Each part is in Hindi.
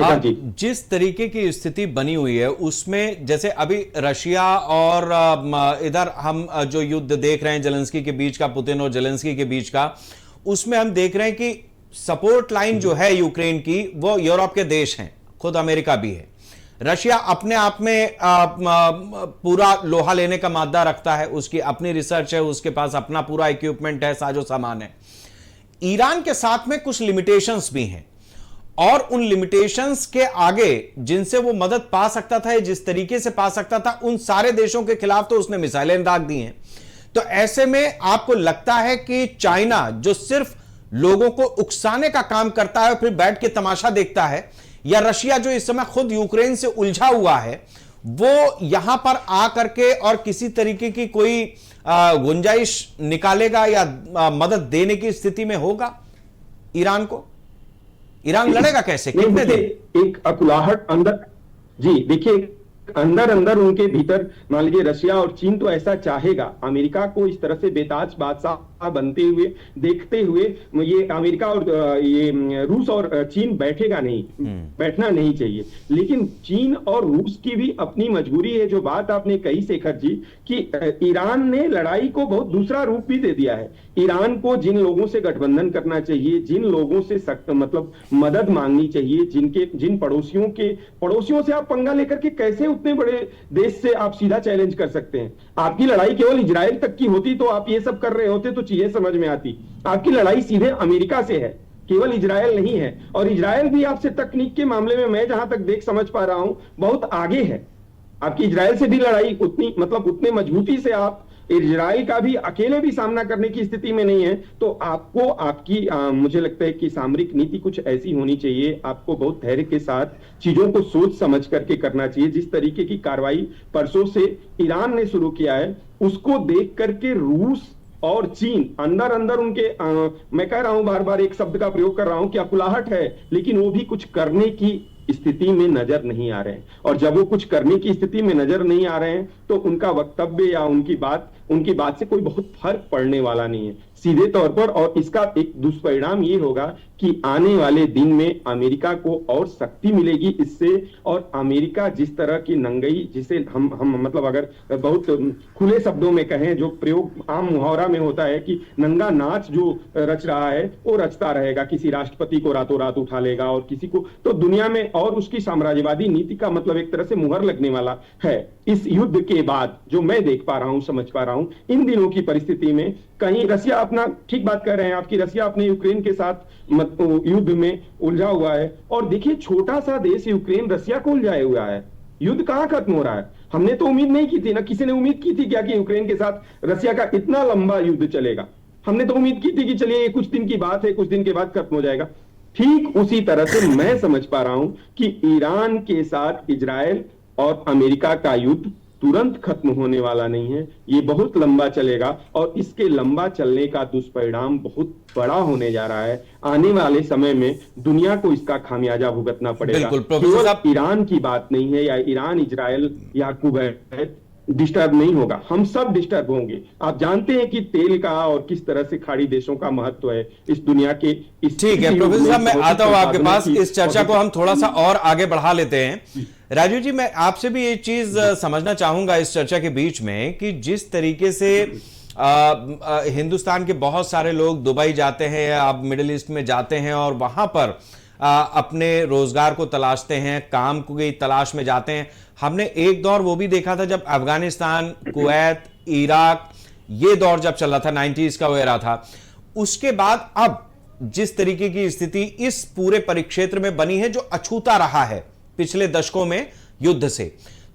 शेखर जी। जिस तरीके की स्थिति बनी हुई है उसमें जैसे अभी रशिया और इधर हम जो युद्ध देख रहे हैं जेलेंस्की के बीच का, पुतिन और जेलेंस्की के बीच का, उसमें हम देख रहे हैं कि सपोर्ट लाइन जो है यूक्रेन की वो यूरोप के देश हैं, खुद अमेरिका भी है। रशिया अपने आप में पूरा लोहा लेने का मादा रखता है, उसकी अपनी रिसर्च है, उसके पास अपना पूरा इक्विपमेंट है, साजो सामान है। ईरान के साथ में कुछ लिमिटेशंस भी हैं और उन लिमिटेशंस के आगे जिनसे वो मदद पा सकता था, जिस तरीके से पा सकता था, उन सारे देशों के खिलाफ तो उसने मिसाइलें दाग दी हैं। तो ऐसे में आपको लगता है कि चाइना जो सिर्फ लोगों को उकसाने का काम करता है और फिर बैठ के तमाशा देखता है, या रशिया जो इस समय खुद यूक्रेन से उलझा हुआ है, वो यहां पर आ करके और किसी तरीके की कोई गुंजाइश निकालेगा या मदद देने की स्थिति में होगा ईरान को? ईरान लड़ेगा कैसे, कितने दिन? एक अकुलाहट अंदर, जी देखिए, अंदर अंदर उनके भीतर मान लीजिए रशिया और चीन तो ऐसा चाहेगा अमेरिका को इस तरह से बेताज बादशाह बनते हुए देखते हुए, ये अमेरिका और ये रूस और चीन बैठेगा नहीं, बैठना नहीं चाहिए। लेकिन चीन और रूस की भी अपनी मजबूरी है। जो बात आपने कही शेखर जी कि ईरान ने लड़ाई को बहुत दूसरा रूप भी दे दिया है। ईरान को जिन लोगों से गठबंधन करना चाहिए, जिन लोगों से सख्त मतलब मदद मांगनी चाहिए, जिन पड़ोसियों से आप पंगा लेकर के कैसे उतने बड़े देश से आप सीधा चैलेंज कर सकते हैं? आपकी लड़ाई केवल इजराइल तक की होती तो आप ये सब कर रहे होते तो चीजें समझ में आती। आपकी लड़ाई सीधे अमेरिका से है, केवल इजराइल नहीं है। और इजराइल भी आपसे तकनीक के मामले में मैं जहां तक देख समझ पा रहा हूं बहुत आगे है। आपकी इजराइल से भी लड़ाई उतनी मतलब उतने मजबूती से आप इजराइल का भी अकेले भी सामना करने की स्थिति में नहीं है। तो आपको आपकी मुझे लगता है कि सामरिक नीति कुछ ऐसी होनी चाहिए। आपको बहुत धैर्य के साथ चीजों को सोच समझ करके करना चाहिए। जिस तरीके की कार्रवाई परसों से ईरान ने शुरू किया है, उसको देख करके रूस और चीन अंदर अंदर उनके मैं कह रहा हूं, बार बार एक शब्द का प्रयोग कर रहा हूं कि अकुलाहट है, लेकिन वो भी कुछ करने की स्थिति में नजर नहीं आ रहे हैं। और जब वो कुछ करने की स्थिति में नजर नहीं आ रहे हैं तो उनका वक्तव्य या उनकी बात से कोई बहुत फर्क पड़ने वाला नहीं है सीधे तौर पर। और इसका एक दुष्परिणाम ये होगा कि आने वाले दिन में अमेरिका को और शक्ति मिलेगी इससे। और अमेरिका जिस तरह की नंगई, जिसे हम मतलब अगर बहुत खुले शब्दों में कहें, जो प्रयोग आम मुहावरा में होता है कि नंगा नाच जो रच रहा है वो रचता रहेगा, किसी राष्ट्रपति को रातों रात उठा लेगा और किसी को तो दुनिया में, और उसकी साम्राज्यवादी नीति का मतलब एक तरह से मुहर लगने वाला है। इस युद्ध के बाद जो मैं देख पा रहा हूं, समझ पा रहा हूं, इन दिनों की परिस्थिति में कहीं रशिया अपना, ठीक बात कर रहे हैं आपकी, रशिया अपने यूक्रेन के साथ युद्ध में उलझा हुआ है। और देखिए, छोटा सा देश यूक्रेन रशिया को उलझाए हुआ है। युद्ध कहां खत्म हो रहा है? हमने तो उम्मीद नहीं की थी, ना किसी ने उम्मीद की थी क्या कि यूक्रेन के साथ रशिया का इतना लंबा युद्ध चलेगा। हमने तो उम्मीद की थी कि चलिए ये कुछ दिन की बात है, कुछ दिन के बाद खत्म हो जाएगा। ठीक उसी तरह से मैं समझ पा रहा हूं कि ईरान के साथ इजराइल और अमेरिका का युद्ध तुरंत खत्म होने वाला नहीं है। ये बहुत लंबा चलेगा और इसके लंबा चलने का दुष्परिणाम बहुत बड़ा होने जा रहा है। आने वाले समय में दुनिया को इसका खामियाजा भुगतना पड़ेगा। केवल ईरान की बात नहीं है, या ईरान, इजराइल या कुवैत डिस्टर्ब नहीं होगा, हम सब डिस्टर्ब होंगे। आप जानते हैं कि तेल का और किस तरह से खाड़ी देशों का महत्व है इस दुनिया के। ठीक है प्रोफेसर साहब, मैं आता हूं आपके पास। इस चर्चा को हम थोड़ा सा और आगे बढ़ा लेते हैं। राजीव जी, मैं आपसे भी ये चीज समझना चाहूंगा इस चर्चा के बीच में कि जिस तरीके से हिंदुस्तान के बहुत सारे लोग दुबई जाते हैं, आप मिडिल ईस्ट में जाते हैं और वहां पर अपने रोजगार को तलाशते हैं, काम की तलाश में जाते हैं। हमने एक दौर वो भी देखा था जब अफगानिस्तान, कुवैत, इराक, ये दौर जब चल रहा था, 90s का वो एरा था। उसके बाद अब जिस तरीके की स्थिति इस पूरे परिक्षेत्र में बनी है, जो अछूता रहा है पिछले दशकों में युद्ध से,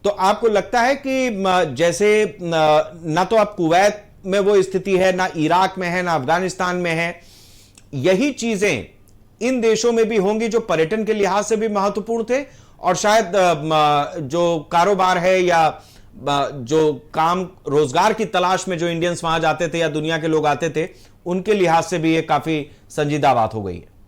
तो आपको लगता है कि जैसे ना तो अब कुवैत में वो स्थिति है, ना इराक में है, ना अफगानिस्तान में है, यही चीजें इन देशों में भी होंगी जो पर्यटन के लिहाज से भी महत्वपूर्ण थे और शायद जो कारोबार है या जो काम रोजगार की तलाश में जो इंडियंस वहां जाते थे या दुनिया के लोग आते थे, उनके लिहाज से भी ये काफी संजीदा बात हो गई है?